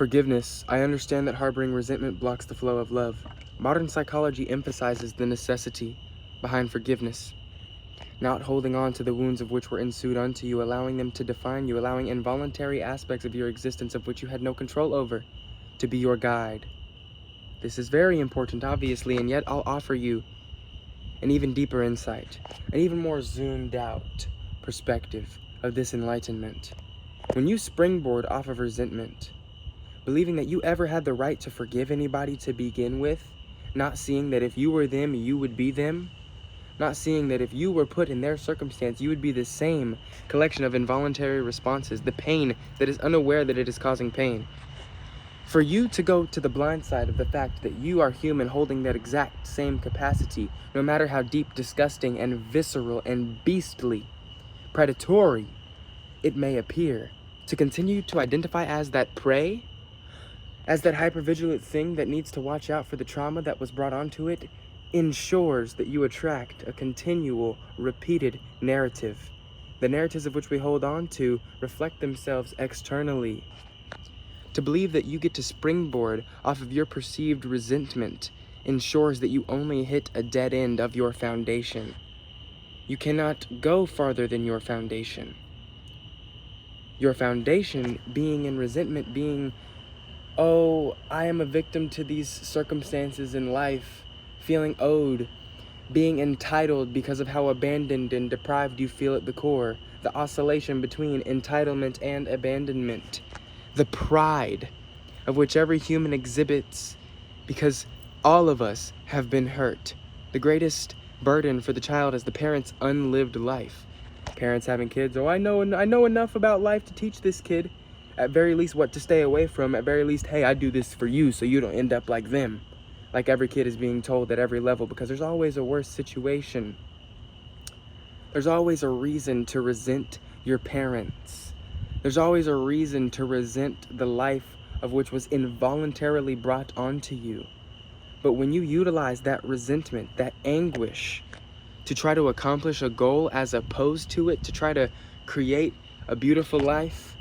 Forgiveness. I understand that harboring resentment blocks the flow of love. Modern psychology emphasizes the necessity behind forgiveness, not holding on to the wounds of which were ensued unto you, allowing them to define you, allowing involuntary aspects of your existence of which you had no control over to be your guide. This is very important, obviously, and yet I'll offer you an even deeper insight, an even more zoomed out perspective of this enlightenment. When you springboard off of resentment, believing that you ever had the right to forgive anybody to begin with, not seeing that if you were them, you would be them, not seeing that if you were put in their circumstance, you would be the same collection of involuntary responses, the pain that is unaware that it is causing pain. For you to go to the blind side of the fact that you are human holding that exact same capacity, no matter how deep, disgusting, and visceral, and beastly, predatory it may appear, to continue to identify as that prey, as that hypervigilant thing that needs to watch out for the trauma that was brought onto it, ensures that you attract a continual, repeated narrative. The narratives of which we hold on to reflect themselves externally. To believe that you get to springboard off of your perceived resentment ensures that you only hit a dead end of your foundation. You cannot go farther than your foundation. Your foundation being in resentment, being, oh, I am a victim to these circumstances in life, feeling owed, being entitled because of how abandoned and deprived you feel at the core, the oscillation between entitlement and abandonment, the pride of which every human exhibits because all of us have been hurt. The greatest burden for the child is the parent's unlived life. Parents having kids, oh, I know enough about life to teach this kid, at very least what to stay away from, at very least, hey, I do this for you so you don't end up like them. Like every kid is being told at every level, because there's always a worse situation. There's always a reason to resent your parents. There's always a reason to resent the life of which was involuntarily brought onto you. But when you utilize that resentment, that anguish, to try to accomplish a goal as opposed to it, to try to create a beautiful life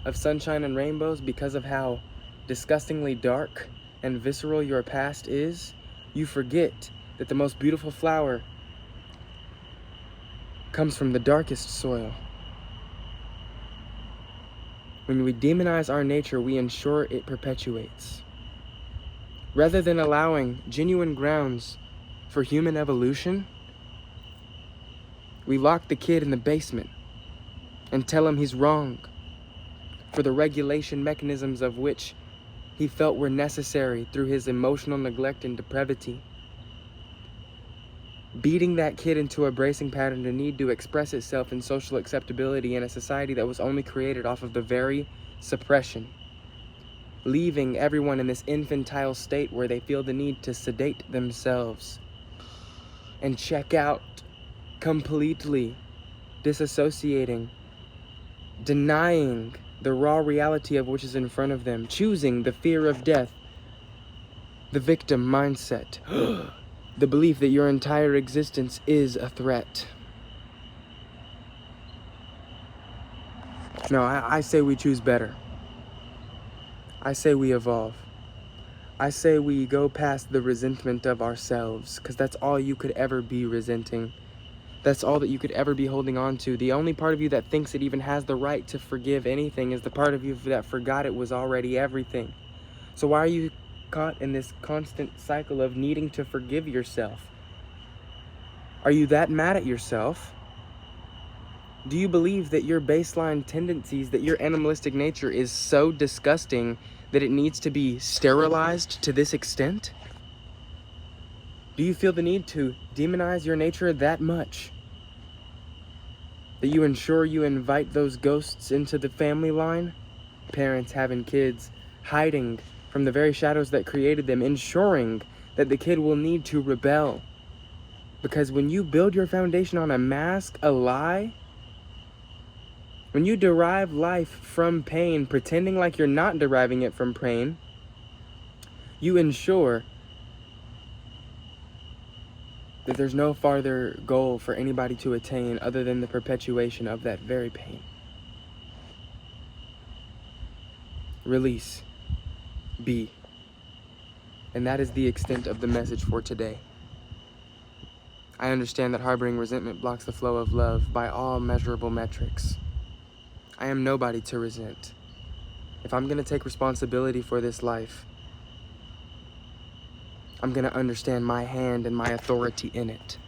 of sunshine and rainbows because of how disgustingly dark and visceral your past is, you forget that the most beautiful flower comes from the darkest soil. When we demonize our nature, we ensure it perpetuates. Rather than allowing genuine grounds for human evolution, we lock the kid in the basement and tell him he's wrong for the regulation mechanisms of which he felt were necessary through his emotional neglect and depravity. Beating that kid into a bracing pattern to need to express itself in social acceptability in a society that was only created off of the very suppression. Leaving everyone in this infantile state where they feel the need to sedate themselves and check out, completely disassociating, denying the raw reality of which is in front of them, choosing the fear of death, the victim mindset, the belief that your entire existence is a threat. No, I say we choose better. I say we evolve. I say we go past the resentment of ourselves, because that's all you could ever be resenting. That's all that you could ever be holding on to. The only part of you that thinks it even has the right to forgive anything is the part of you that forgot it was already everything. So why are you caught in this constant cycle of needing to forgive yourself? Are you that mad at yourself? Do you believe that your baseline tendencies, that your animalistic nature is so disgusting that it needs to be sterilized to this extent? Do you feel the need to demonize your nature that much that you ensure you invite those ghosts into the family line? Parents having kids, hiding from the very shadows that created them, ensuring that the kid will need to rebel. Because when you build your foundation on a mask, a lie, when you derive life from pain, pretending like you're not deriving it from pain, you ensure that there's no farther goal for anybody to attain other than the perpetuation of that very pain. Release. be. And that is the extent of the message for today. I understand that harboring resentment blocks the flow of love by all measurable metrics. I am nobody to resent. If I'm gonna take responsibility for this life, I'm gonna understand my hand and my authority in it.